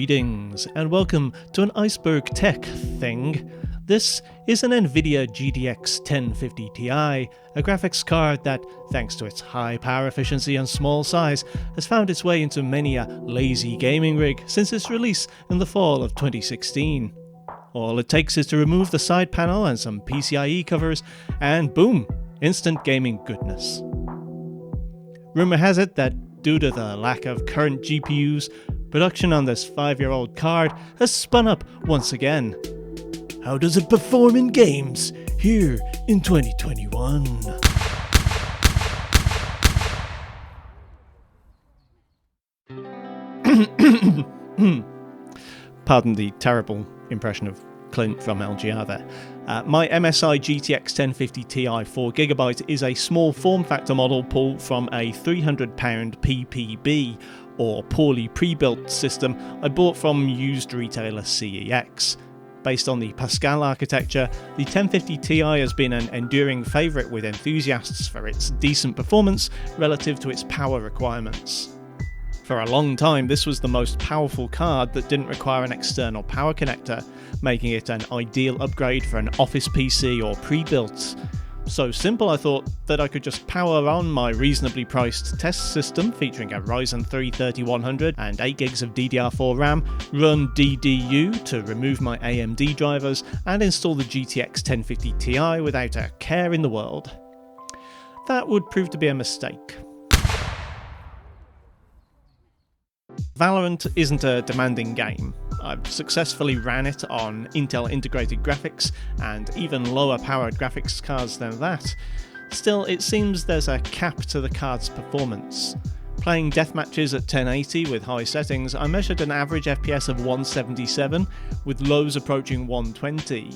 Greetings and welcome to an Iceberg tech thing. This is an Nvidia GTX 1050 Ti, a graphics card that, thanks to its high power efficiency and small size, has found its way into many a lazy gaming rig since its release in the fall of 2016. All it takes is to remove the side panel and some PCIe covers, and boom, instant gaming goodness. Rumour has it that due to the lack of current GPUs, production on this 5-year-old card has spun up once again. How does it perform in games here in 2021? Pardon the terrible impression of Clint from LGR there. My MSI GTX 1050 Ti 4GB is a small form factor model pulled from a £300 PPB, or poorly pre-built system I bought from used retailer CEX. Based on the Pascal architecture, the 1050 Ti has been an enduring favourite with enthusiasts for its decent performance relative to its power requirements. For a long time, this was the most powerful card that didn't require an external power connector, making it an ideal upgrade for an office PC or pre-built. So simple, I thought, that I could just power on my reasonably priced test system featuring a Ryzen 3 3100 and 8GB of DDR4 RAM, run DDU to remove my AMD drivers, and install the GTX 1050 Ti without a care in the world. That would prove to be a mistake. Valorant isn't a demanding game. I've successfully ran it on Intel integrated graphics and even lower powered graphics cards than that. Still, it seems there's a cap to the card's performance. Playing deathmatches at 1080 with high settings, I measured an average FPS of 177, with lows approaching 120.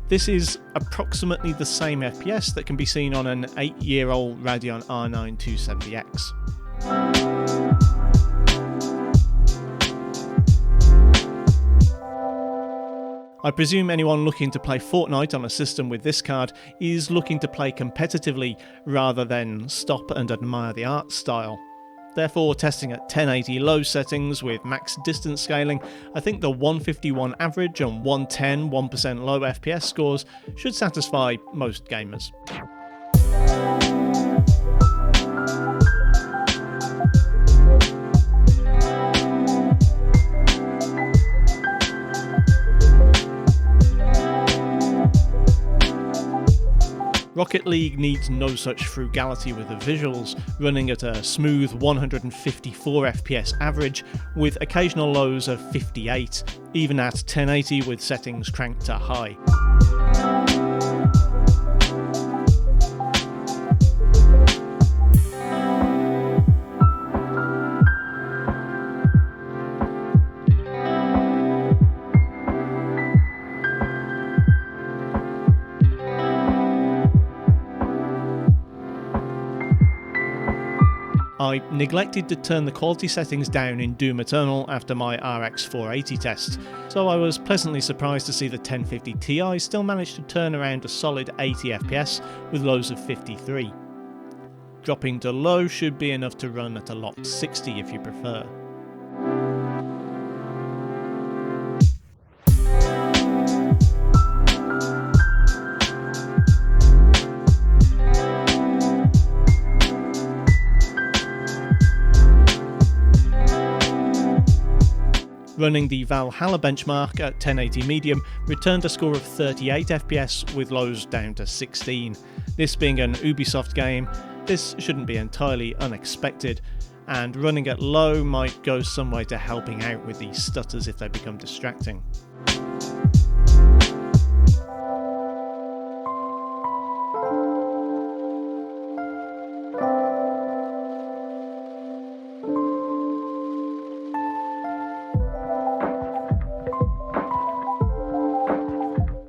This is approximately the same FPS that can be seen on an 8-year-old Radeon R9 270X. I presume anyone looking to play Fortnite on a system with this card is looking to play competitively rather than stop and admire the art style. Therefore, testing at 1080 low settings with max distance scaling, I think the 151 average and 110 1% low FPS scores should satisfy most gamers. Rocket League needs no such frugality with the visuals, running at a smooth 154 FPS average with occasional lows of 58, even at 1080 with settings cranked to high. I neglected to turn the quality settings down in Doom Eternal after my RX 480 test, so I was pleasantly surprised to see the 1050 Ti still managed to turn around a solid 80 FPS with lows of 53. Dropping to low should be enough to run at a lot 60 if you prefer. Running the Valhalla benchmark at 1080 medium returned a score of 38 FPS with lows down to 16. This being an Ubisoft game, this shouldn't be entirely unexpected, and running at low might go some way to helping out with these stutters if they become distracting.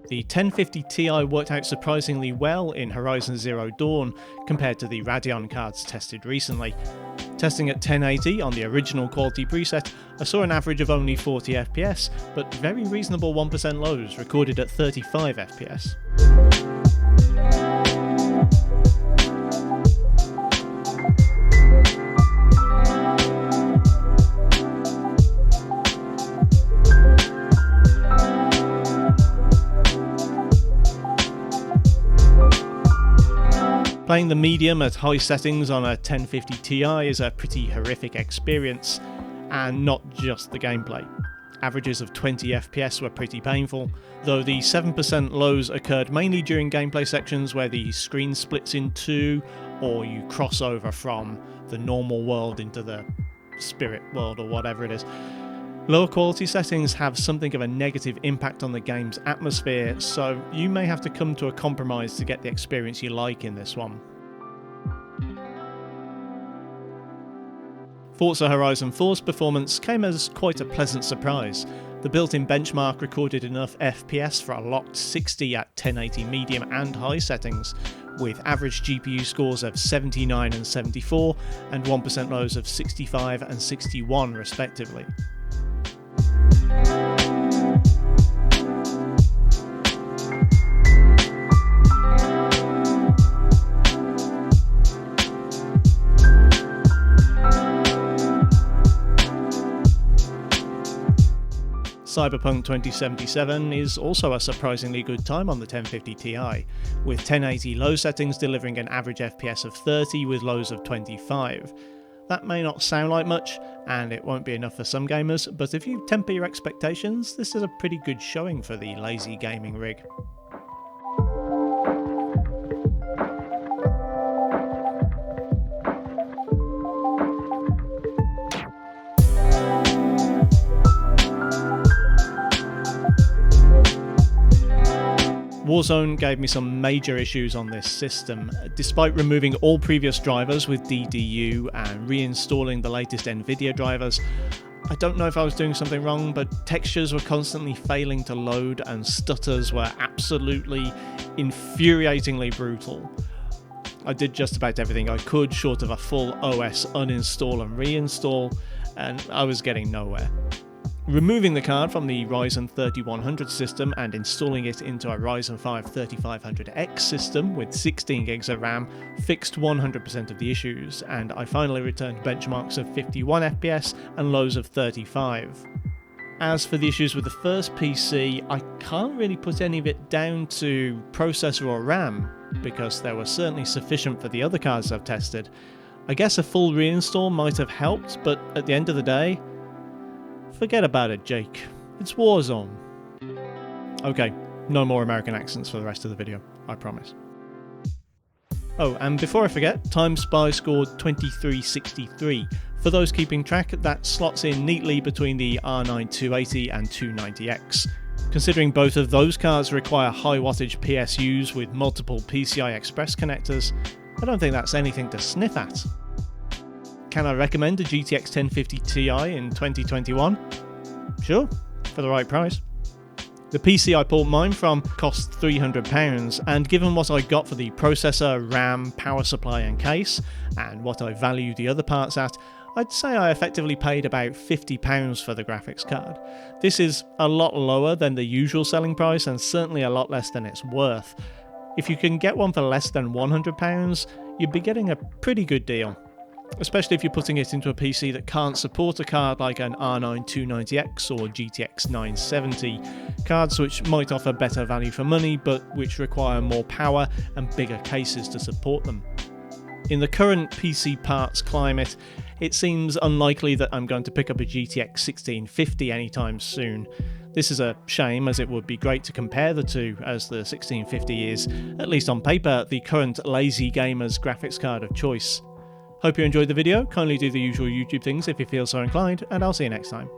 The 1050 Ti worked out surprisingly well in Horizon Zero Dawn compared to the Radeon cards tested recently. Testing at 1080 on the original quality preset, I saw an average of only 40 FPS, but very reasonable 1% lows recorded at 35 FPS. Playing the medium at high settings on a 1050 Ti is a pretty horrific experience, and not just the gameplay. Averages of 20 FPS were pretty painful, though the 7% lows occurred mainly during gameplay sections where the screen splits in two, or you cross over from the normal world into the spirit world or whatever it is. Lower quality settings have something of a negative impact on the game's atmosphere, so you may have to come to a compromise to get the experience you like in this one. Forza Horizon 4's performance came as quite a pleasant surprise. The built-in benchmark recorded enough FPS for a locked 60 at 1080 medium and high settings, with average GPU scores of 79 and 74 and 1% lows of 65 and 61 respectively. Cyberpunk 2077 is also a surprisingly good time on the 1050 Ti, with 1080 low settings delivering an average FPS of 30 with lows of 25. That may not sound like much, and it won't be enough for some gamers, but if you temper your expectations, this is a pretty good showing for the lazy gaming rig. Warzone gave me some major issues on this system. Despite removing all previous drivers with DDU and reinstalling the latest Nvidia drivers, I don't know if I was doing something wrong, but textures were constantly failing to load and stutters were absolutely infuriatingly brutal. I did just about everything I could short of a full OS uninstall and reinstall, and I was getting nowhere. Removing the card from the Ryzen 3100 system and installing it into a Ryzen 5 3500X system with 16 gigs of RAM fixed 100% of the issues, and I finally returned benchmarks of 51 FPS and lows of 35. As for the issues with the first PC, I can't really put any of it down to processor or RAM, because they were certainly sufficient for the other cards I've tested. I guess a full reinstall might have helped, but at the end of the day, forget about it, Jake. It's Warzone. Okay, no more American accents for the rest of the video, I promise. Oh, and before I forget, TimeSpy scored 2363. For those keeping track, that slots in neatly between the R9 280 and 290X. Considering both of those cards require high wattage PSUs with multiple PCI Express connectors, I don't think that's anything to sniff at. Can I recommend a GTX 1050 Ti in 2021? Sure, for the right price. The PC I bought mine from cost £300, and given what I got for the processor, RAM, power supply and case, and what I value the other parts at, I'd say I effectively paid about £50 for the graphics card. This is a lot lower than the usual selling price and certainly a lot less than it's worth. If you can get one for less than £100, you'd be getting a pretty good deal. Especially if you're putting it into a PC that can't support a card like an R9 290X or GTX 970, cards which might offer better value for money but which require more power and bigger cases to support them. In the current PC parts climate, it seems unlikely that I'm going to pick up a GTX 1650 anytime soon. This is a shame, as it would be great to compare the two, as the 1650 is, at least on paper, the current lazy gamer's graphics card of choice. Hope you enjoyed the video. Kindly do the usual YouTube things if you feel so inclined, and I'll see you next time.